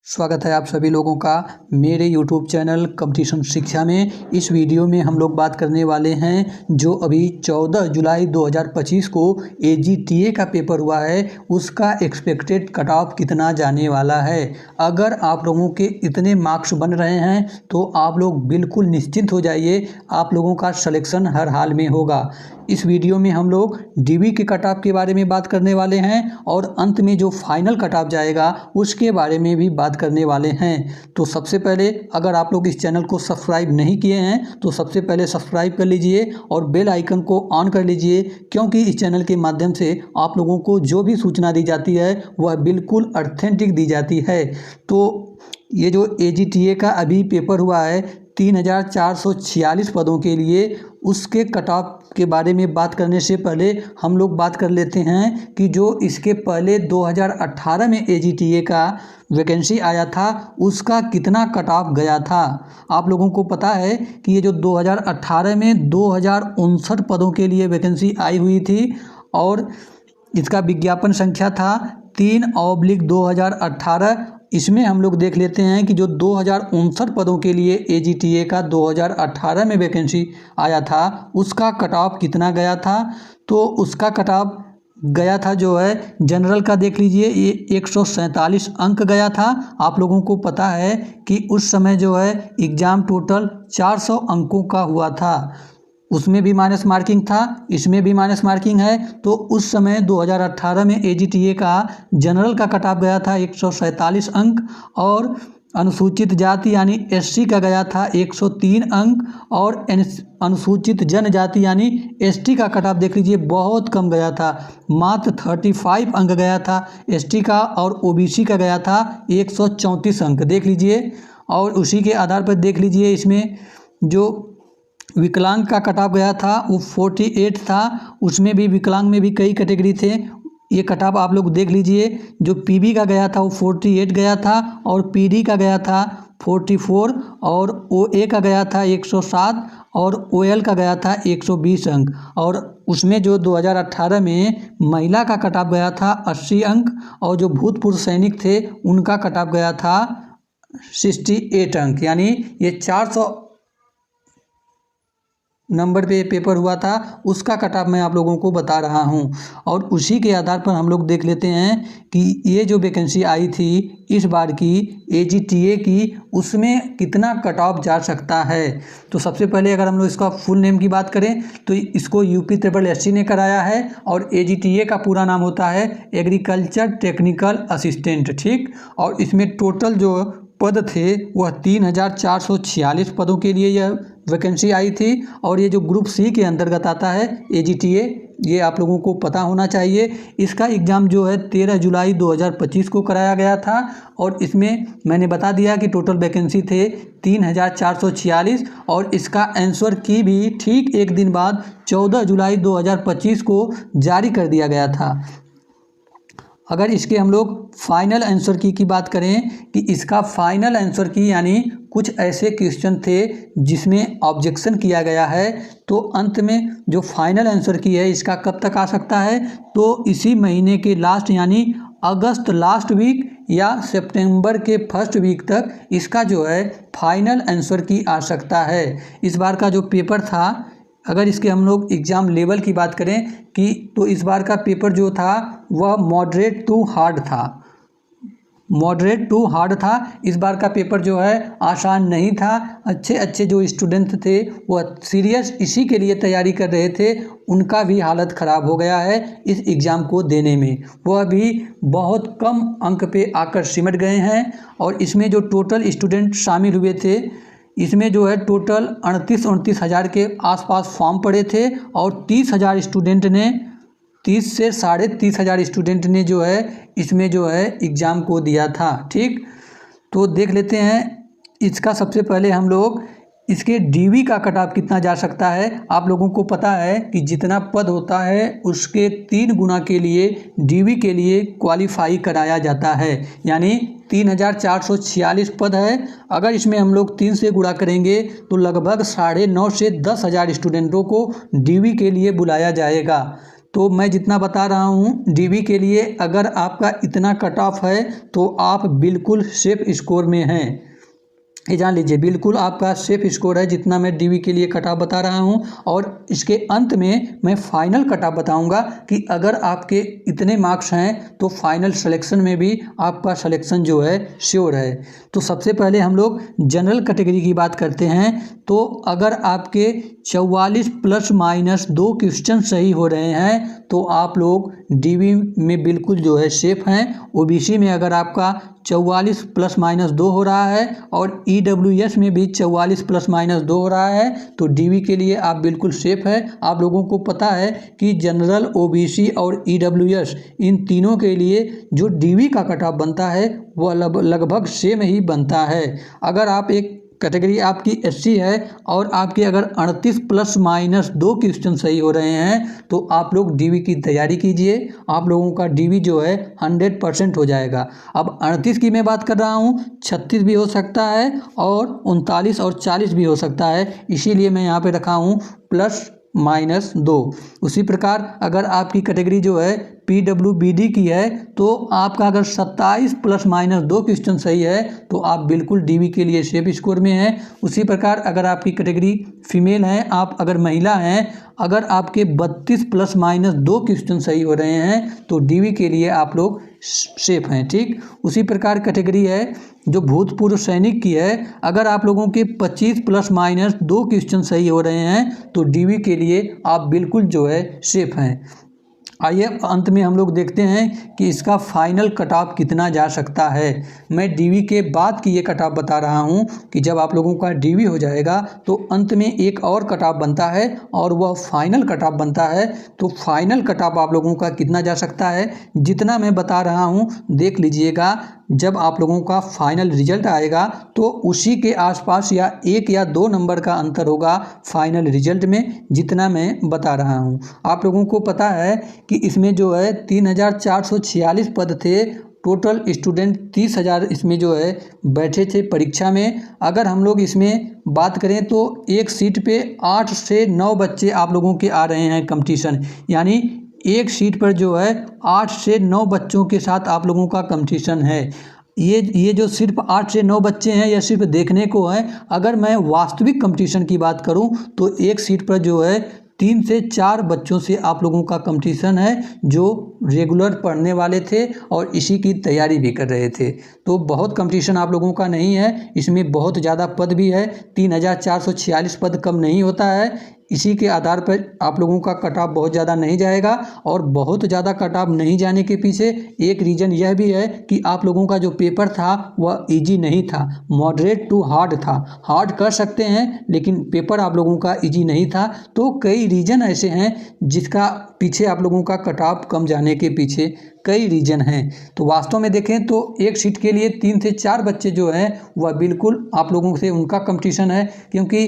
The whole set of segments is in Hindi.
स्वागत है आप सभी लोगों का मेरे YouTube चैनल कंपटीशन शिक्षा में। इस वीडियो में हम लोग बात करने वाले हैं जो अभी 14 जुलाई 2025 को AGTA का पेपर हुआ है, उसका एक्सपेक्टेड कट ऑफ कितना जाने वाला है। अगर आप लोगों के इतने मार्क्स बन रहे हैं तो आप लोग बिल्कुल निश्चिंत हो जाइए, आप लोगों का सिलेक्शन हर हाल में होगा। इस वीडियो में हम लोग DB के कट ऑफ के बारे में बात करने वाले हैं और अंत में जो फाइनल कट ऑफ जाएगा उसके बारे में भी बात करने वाले हैं। तो सबसे पहले अगर आप लोग इस चैनल को सब्सक्राइब नहीं किए हैं तो सबसे पहले सब्सक्राइब कर लीजिए और बेल आइकन को ऑन कर लीजिए, क्योंकि इस चैनल के माध्यम से आप लोगों को जो भी सूचना दी जाती है वह बिल्कुल ऑथेंटिक दी जाती है। तो ये जो AGTA का अभी पेपर हुआ है 3446 पदों के लिए, उसके कट ऑफ के बारे में बात करने से पहले हम लोग बात कर लेते हैं कि जो इसके पहले 2018 में AGTA का वैकेंसी आया था उसका कितना कट ऑफ गया था। आप लोगों को पता है कि ये जो 2018 में 2059 पदों के लिए वैकेंसी आई हुई थी और इसका विज्ञापन संख्या था 3/2018। इसमें हम लोग देख लेते हैं कि जो 2059 पदों के लिए AGTA का 2018 में वैकेंसी आया था उसका कट ऑफ कितना गया था। तो उसका कट ऑफ गया था जो है जनरल का देख लीजिए, ये 147 अंक गया था। आप लोगों को पता है कि उस समय जो है एग्ज़ाम टोटल 400 अंकों का हुआ था, उसमें भी माइनस मार्किंग था, इसमें भी माइनस मार्किंग है। तो उस समय 2018 में AGTA का जनरल का कट ऑफ गया था 147 अंक और अनुसूचित जाति यानी SC का गया था 103 अंक और अनुसूचित जनजाति यानी ST का कट ऑफ देख लीजिए बहुत कम गया था, मात्र 35 अंक गया था ST का और OBC का गया था 134 अंक देख लीजिए। और उसी के आधार पर देख लीजिए इसमें जो विकलांग का कट ऑफ गया था वो 48 था, उसमें भी विकलांग में भी कई कैटेगरी थे। ये कट ऑफ आप लोग देख लीजिए, जो PB का गया था वो 48 गया था और PD का गया था 44 और OA का गया था 107 और OL का गया था 120 अंक। और उसमें जो 2018 में महिला का कट ऑफ गया था 80 अंक और जो भूतपूर्व सैनिक थे उनका कट ऑफ गया था 68 अंक। यानी ये 400 नंबर पे पेपर हुआ था, उसका कट ऑफ मैं आप लोगों को बता रहा हूं। और उसी के आधार पर हम लोग देख लेते हैं कि ये जो वैकेंसी आई थी इस बार की AGTA की, उसमें कितना कट ऑफ जा सकता है। तो सबसे पहले अगर हम लोग इसका फुल नेम की बात करें तो इसको UPSSC ने कराया है और AGTA का पूरा नाम होता है एग्रीकल्चर टेक्निकल असिस्टेंट, ठीक। और इसमें टोटल जो पद थे वह 3446 पदों के लिए यह वैकेंसी आई थी। और ये जो ग्रुप C के अंतर्गत आता है AGTA, ये आप लोगों को पता होना चाहिए। इसका एग्ज़ाम जो है 13 जुलाई 2025 को कराया गया था और इसमें मैंने बता दिया कि टोटल वैकेंसी थे 3446 और इसका आंसर की भी ठीक एक दिन बाद 14 जुलाई 2025 को जारी कर दिया गया था। अगर इसके हम लोग फाइनल आंसर की बात करें कि इसका फाइनल आंसर की यानी कुछ ऐसे क्वेश्चन थे जिसमें ऑब्जेक्शन किया गया है, तो अंत में जो फाइनल आंसर की है इसका कब तक आ सकता है, तो इसी महीने के लास्ट यानी अगस्त लास्ट वीक या सितंबर के फर्स्ट वीक तक इसका जो है फाइनल आंसर की आ सकता है। इस बार का जो पेपर था, अगर इसके हम लोग एग्ज़ाम लेवल की बात करें कि तो इस बार का पेपर जो था वह मॉडरेट टू हार्ड था, मॉडरेट टू हार्ड था। इस बार का पेपर जो है आसान नहीं था। अच्छे जो स्टूडेंट थे वह सीरियस इसी के लिए तैयारी कर रहे थे, उनका भी हालत ख़राब हो गया है इस एग्ज़ाम को देने में, वह भी बहुत कम अंक पे आकर सिमट गए हैं। और इसमें जो टोटल स्टूडेंट शामिल हुए थे इसमें जो है टोटल 38 हज़ार के आसपास फॉर्म पड़े थे और 30,000 स्टूडेंट ने 30 से 30,500 स्टूडेंट ने जो है इसमें जो है एग्ज़ाम को दिया था, ठीक। तो देख लेते हैं इसका सबसे पहले हम लोग इसके DB का कट ऑफ कितना जा सकता है। आप लोगों को पता है कि जितना पद होता है उसके 3 गुना के लिए DB के लिए क्वालिफाई कराया जाता है, यानी 3446 पद है। अगर इसमें हम लोग 3 से गुणा करेंगे तो लगभग 9.5 से 10,000 स्टूडेंटों को DB के लिए बुलाया जाएगा। तो मैं जितना बता रहा हूँ डीवी के लिए, अगर आपका इतना कट ऑफ है तो आप बिल्कुल सेफ स्कोर में हैं। ये जान लीजिए, बिल्कुल आपका सेफ स्कोर है जितना मैं डीवी के लिए कट ऑफ बता रहा हूँ। और इसके अंत में मैं फाइनल कट ऑफ बताऊँगा कि अगर आपके इतने मार्क्स हैं तो फाइनल सिलेक्शन में भी आपका सिलेक्शन जो है श्योर है। तो सबसे पहले हम लोग जनरल कैटेगरी की बात करते हैं। तो अगर आपके 44 प्लस माइनस 2 क्वेश्चन सही हो रहे हैं तो आप लोग डीवी में बिल्कुल जो है सेफ हैं। ओबीसी में अगर आपका 44 प्लस माइनस 2 हो रहा है और ईडब्ल्यूएस में भी 44 प्लस माइनस 2 हो रहा है तो डीवी के लिए आप बिल्कुल सेफ है। आप लोगों को पता है कि जनरल, ओबीसी और ईडब्ल्यूएस इन तीनों के लिए जो डीवी का कट ऑफ बनता है वह लगभग सेम ही बनता है। अगर आप एक कैटेगरी आपकी एससी है और आपके अगर 38 प्लस माइनस 2 क्वेश्चन सही हो रहे हैं तो आप लोग डीवी की तैयारी कीजिए, आप लोगों का डीवी जो है 100% हो जाएगा। अब 38 की मैं बात कर रहा हूँ, 36 भी हो सकता है और 39 और 40 भी हो सकता है, इसीलिए मैं यहाँ पे रखा हूँ प्लस माइनस 2। उसी प्रकार अगर आपकी कैटेगरी जो है PWBD की है तो आपका अगर 27 प्लस माइनस 2 क्वेश्चन सही है तो आप बिल्कुल डीवी के लिए सेफ स्कोर में हैं। उसी प्रकार अगर आपकी कैटेगरी फीमेल है, आप अगर महिला हैं, अगर आपके 32 प्लस माइनस 2 क्वेश्चन सही हो रहे हैं तो डीवी के लिए आप लोग सेफ हैं। ठीक उसी प्रकार कैटेगरी है जो भूतपूर्व सैनिक की है, अगर आप लोगों के 25 प्लस माइनस 2 क्वेश्चन सही हो रहे हैं तो डीवी के लिए आप बिल्कुल जो है सेफ हैं। आइए अंत में हम लोग देखते हैं कि इसका फाइनल कट ऑफ कितना जा सकता है। मैं डीवी के बाद की ये कट ऑफ बता रहा हूँ कि जब आप लोगों का डीवी हो जाएगा तो अंत में एक और कट ऑफ बनता है और वह फाइनल कट ऑफ बनता है। तो फाइनल कट ऑफ आप लोगों का कितना जा सकता है, जितना मैं बता रहा हूँ देख लीजिएगा। जब आप लोगों का फाइनल रिजल्ट आएगा तो उसी के आसपास या 1 या 2 नंबर का अंतर होगा फाइनल रिजल्ट में, जितना मैं बता रहा हूँ। आप लोगों को पता है कि इसमें जो है 3446 पद थे, टोटल स्टूडेंट 30,000 इसमें जो है बैठे थे परीक्षा में। अगर हम लोग इसमें बात करें तो एक सीट पे 8 से 9 बच्चे आप लोगों के आ रहे हैं कंपटीशन, यानी एक सीट पर जो है 8 से 9 बच्चों के साथ आप लोगों का कंपटीशन है। ये जो सिर्फ 8 से 9 बच्चे हैं यह सिर्फ देखने को है। अगर मैं वास्तविक कंपटीशन की बात करूं तो एक सीट पर जो है 3 से 4 बच्चों से आप लोगों का कंपटीशन है जो रेगुलर पढ़ने वाले थे और इसी की तैयारी भी कर रहे थे। तो बहुत कंपटीशन आप लोगों का नहीं है, इसमें बहुत ज़्यादा पद भी है। 3446 पद कम नहीं होता है। इसी के आधार पर आप लोगों का कट ऑफ बहुत ज़्यादा नहीं जाएगा। और बहुत ज़्यादा कट ऑफ नहीं जाने के पीछे एक रीज़न यह भी है कि आप लोगों का जो पेपर था वह इजी नहीं था, मॉडरेट टू हार्ड था। हार्ड कर सकते हैं लेकिन पेपर आप लोगों का इजी नहीं था। तो कई रीज़न ऐसे हैं जिसका पीछे आप लोगों का कट ऑफ कम जाने के पीछे कई रीज़न हैं। तो वास्तव में देखें तो एक सीट के लिए 3 से 4 बच्चे जो हैं वह बिल्कुल आप लोगों से उनका कंपटीशन है, क्योंकि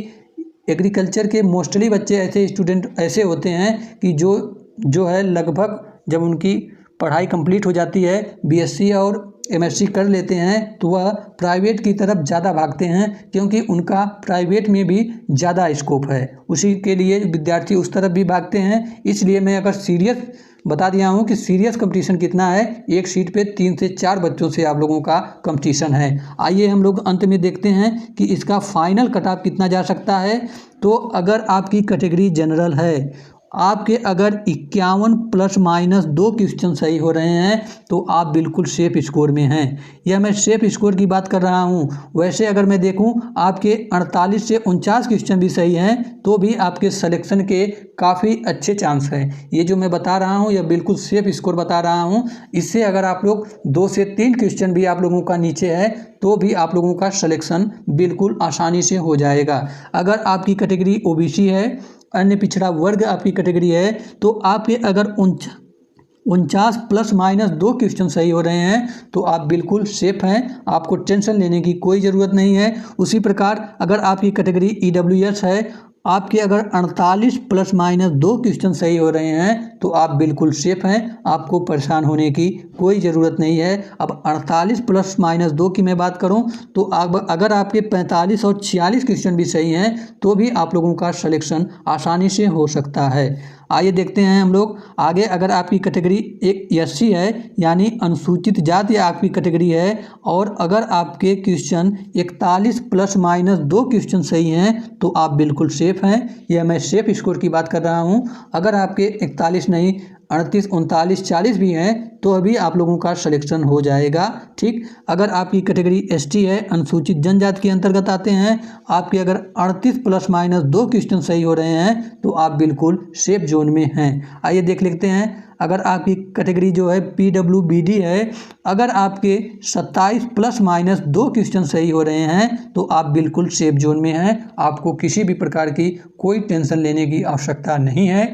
एग्रीकल्चर के मोस्टली बच्चे ऐसे स्टूडेंट ऐसे होते हैं कि जो है लगभग जब उनकी पढ़ाई कंप्लीट हो जाती है, बीएससी और एमएससी कर लेते हैं तो वह प्राइवेट की तरफ ज़्यादा भागते हैं, क्योंकि उनका प्राइवेट में भी ज़्यादा स्कोप है। उसी के लिए विद्यार्थी उस तरफ भी भागते हैं। इसलिए मैं अगर सीरियस बता दिया हूँ कि सीरियस कंपटीशन कितना है, एक सीट पे 3 से 4 बच्चों से आप लोगों का कंपटीशन है। आइए हम लोग अंत में देखते हैं कि इसका फाइनल कट ऑफ कितना जा सकता है। तो अगर आपकी कैटेगरी जनरल है, आपके अगर 51 प्लस माइनस 2 क्वेश्चन सही हो रहे हैं तो आप बिल्कुल सेफ स्कोर में हैं। यह मैं सेफ स्कोर की बात कर रहा हूं। वैसे अगर मैं देखूं आपके 48 से 49 क्वेश्चन भी सही हैं तो भी आपके सिलेक्शन के काफ़ी अच्छे चांस हैं। ये जो मैं बता रहा हूं यह बिल्कुल सेफ स्कोर बता रहा हूं। इससे अगर आप लोग 2 से 3 क्वेश्चन भी आप लोगों का नीचे है तो भी आप लोगों का सिलेक्शन बिल्कुल आसानी से हो जाएगा। अगर आपकी कैटेगरी ओबीसी है, अन्य पिछड़ा वर्ग आपकी कैटेगरी है, तो आपके अगर 49 प्लस माइनस 2 क्वेश्चन सही हो रहे हैं तो आप बिल्कुल सेफ हैं, आपको टेंशन लेने की कोई ज़रूरत नहीं है। उसी प्रकार अगर आपकी कैटेगरी ईडब्ल्यूएस है, आपके अगर 48 प्लस माइनस 2 क्वेश्चन सही हो रहे हैं तो आप बिल्कुल सेफ हैं, आपको परेशान होने की कोई ज़रूरत नहीं है। अब 48 प्लस माइनस 2 की मैं बात करूं तो अगर आपके 45 और 46 क्वेश्चन भी सही हैं तो भी आप लोगों का सिलेक्शन आसानी से हो सकता है। आइए देखते हैं हम लोग आगे। अगर आपकी कैटेगरी एक SC है यानी अनुसूचित जाति आपकी कैटेगरी है, और अगर आपके क्वेश्चन 41 ± 2 क्वेश्चन सही हैं तो आप बिल्कुल सेफ हैं। यह मैं सेफ स्कोर की बात कर रहा हूं। अगर आपके 41 नहीं 38, 39, 40 भी हैं तो अभी आप लोगों का सिलेक्शन हो जाएगा। ठीक, अगर आपकी कैटेगरी ST है, अनुसूचित जनजाति के अंतर्गत आते हैं, आपके अगर 38 ± 2 क्वेश्चन सही हो रहे हैं तो आप बिल्कुल सेफ जोन में हैं। आइए देख लेते हैं। अगर आपकी कैटेगरी जो है PWBD है, अगर आपके 27 ± 2 क्वेश्चन सही हो रहे हैं तो आप बिल्कुल सेफ जोन में हैं। आपको किसी भी प्रकार की कोई टेंशन लेने की आवश्यकता नहीं है।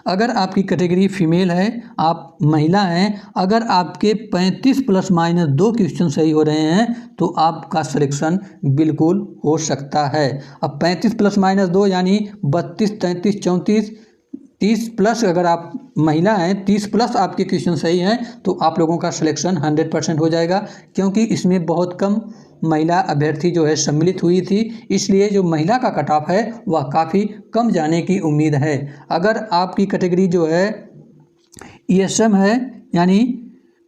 अगर आपकी कैटेगरी फीमेल है, आप महिला हैं, अगर आपके 35 ± 2 क्वेश्चन सही हो रहे हैं तो आपका सिलेक्शन बिल्कुल हो सकता है। अब 35 ± 2 यानी 32, 33, 34, 30 प्लस, अगर आप महिला हैं 30 प्लस आपके क्वेश्चन सही हैं तो आप लोगों का सिलेक्शन 100% हो जाएगा, क्योंकि इसमें बहुत कम महिला अभ्यर्थी जो है सम्मिलित हुई थी, इसलिए जो महिला का कट ऑफ है वह काफ़ी कम जाने की उम्मीद है। अगर आपकी कैटेगरी जो है ESM है यानी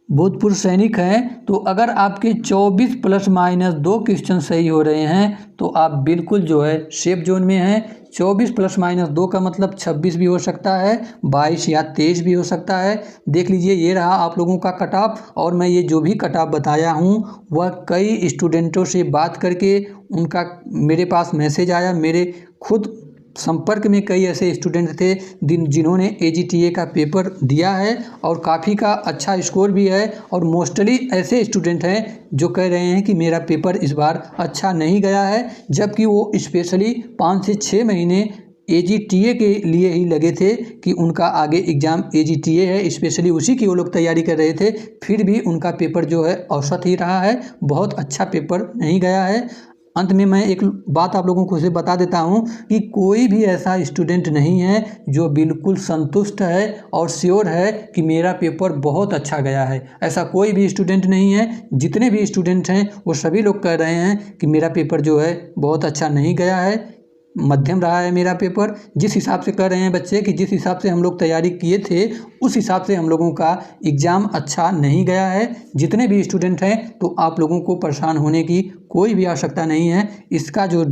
भूतपूर्व सैनिक हैं, तो अगर आपके 24 ± 2 क्वेश्चन सही हो रहे हैं तो आप बिल्कुल जो है सेफ जोन में हैं। 24 ± 2 का मतलब 26 भी हो सकता है, 22 या 23 भी हो सकता है। देख लीजिए, ये रहा आप लोगों का कट ऑफ। और मैं ये जो भी कट ऑफ बताया हूँ वह कई स्टूडेंटों से बात करके उनका मेरे पास मैसेज आया। मेरे खुद संपर्क में कई ऐसे स्टूडेंट थे जिन्होंने AGTA का पेपर दिया है और काफ़ी का अच्छा स्कोर भी है, और मोस्टली ऐसे स्टूडेंट हैं जो कह रहे हैं कि मेरा पेपर इस बार अच्छा नहीं गया है, जबकि वो स्पेशली 5 से 6 महीने AGTA के लिए ही लगे थे कि उनका आगे एग्ज़ाम AGTA है, स्पेशली उसी की वो लोग तैयारी कर रहे थे। फिर भी उनका पेपर जो है औसत ही रहा है, बहुत अच्छा पेपर नहीं गया है। अंत में मैं एक बात आप लोगों को से बता देता हूं कि कोई भी ऐसा स्टूडेंट नहीं है जो बिल्कुल संतुष्ट है और श्योर है कि मेरा पेपर बहुत अच्छा गया है। ऐसा कोई भी स्टूडेंट नहीं है। जितने भी स्टूडेंट हैं वो सभी लोग कह रहे हैं कि मेरा पेपर जो है बहुत अच्छा नहीं गया है, मध्यम रहा है मेरा पेपर। जिस हिसाब से कर रहे हैं बच्चे कि जिस हिसाब से हम लोग तैयारी किए थे उस हिसाब से हम लोगों का एग्ज़ाम अच्छा नहीं गया है। जितने भी स्टूडेंट हैं तो आप लोगों को परेशान होने की कोई भी आवश्यकता नहीं है। इसका जो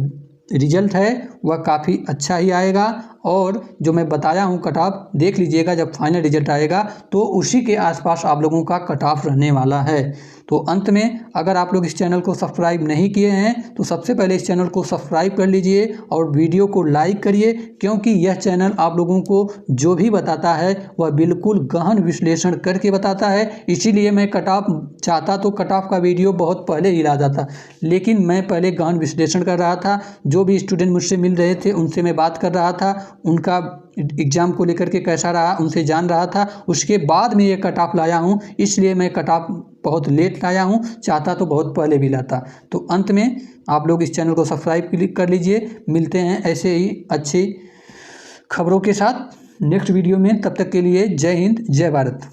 रिजल्ट है वह काफ़ी अच्छा ही आएगा, और जो मैं बताया हूँ कट ऑफ देख लीजिएगा, जब फाइनल रिजल्ट आएगा तो उसी के आसपास आप लोगों का कट ऑफ रहने वाला है। तो अंत में अगर आप लोग इस चैनल को सब्सक्राइब नहीं किए हैं तो सबसे पहले इस चैनल को सब्सक्राइब कर लीजिए और वीडियो को लाइक करिए, क्योंकि यह चैनल आप लोगों को जो भी बताता है वह बिल्कुल गहन विश्लेषण करके बताता है। इसीलिए मैं कट ऑफ चाहता तो कट ऑफ का वीडियो बहुत पहले ही ला जाता, लेकिन मैं पहले गहन विश्लेषण कर रहा था। जो भी स्टूडेंट मुझसे मिल रहे थे उनसे मैं बात कर रहा था, उनका एग्ज़ाम को लेकर के कैसा रहा उनसे जान रहा था, उसके बाद में ये कट ऑफ लाया हूँ। इसलिए मैं कट ऑफ बहुत लेट लाया हूँ, चाहता तो बहुत पहले भी लाता। तो अंत में आप लोग इस चैनल को सब्सक्राइब क्लिक कर लीजिए। मिलते हैं ऐसे ही अच्छी खबरों के साथ नेक्स्ट वीडियो में। तब तक के लिए जय हिंद, जय भारत।